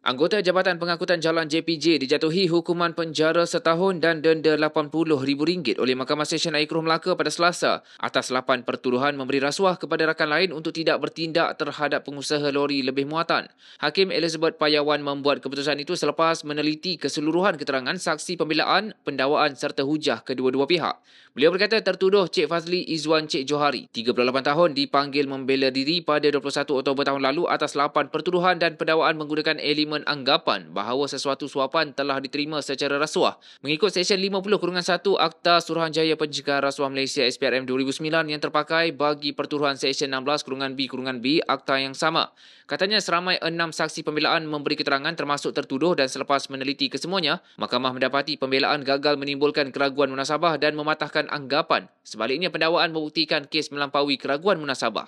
Anggota Jabatan Pengangkutan Jalan JPJ dijatuhi hukuman penjara setahun dan denda RM80,000 oleh Mahkamah Session Air Keruh Melaka pada Selasa atas 8 pertuduhan memberi rasuah kepada rakan lain untuk tidak bertindak terhadap pengusaha lori lebih muatan. Hakim Elizabeth Payawan membuat keputusan itu selepas meneliti keseluruhan keterangan saksi pembelaan, pendakwaan serta hujah kedua-dua pihak. Beliau berkata tertuduh Cik Fazli Izzuan Cik Johari, 38 tahun, dipanggil membela diri pada 21 Oktober tahun lalu atas 8 pertuduhan dan pendakwaan menggunakan elemen anggapan bahawa sesuatu suapan telah diterima secara rasuah mengikut Seksyen 50/1 Akta Suruhanjaya Pencegahan Rasuah Malaysia SPRM 2009 yang terpakai bagi pertuduhan Seksyen 16/B Akta yang sama. Katanya seramai 6 saksi pembelaan memberi keterangan termasuk tertuduh dan selepas meneliti kesemuanya, Mahkamah mendapati pembelaan gagal menimbulkan keraguan munasabah dan mematahkan anggapan. Sebaliknya, pendakwaan membuktikan kes melampaui keraguan munasabah.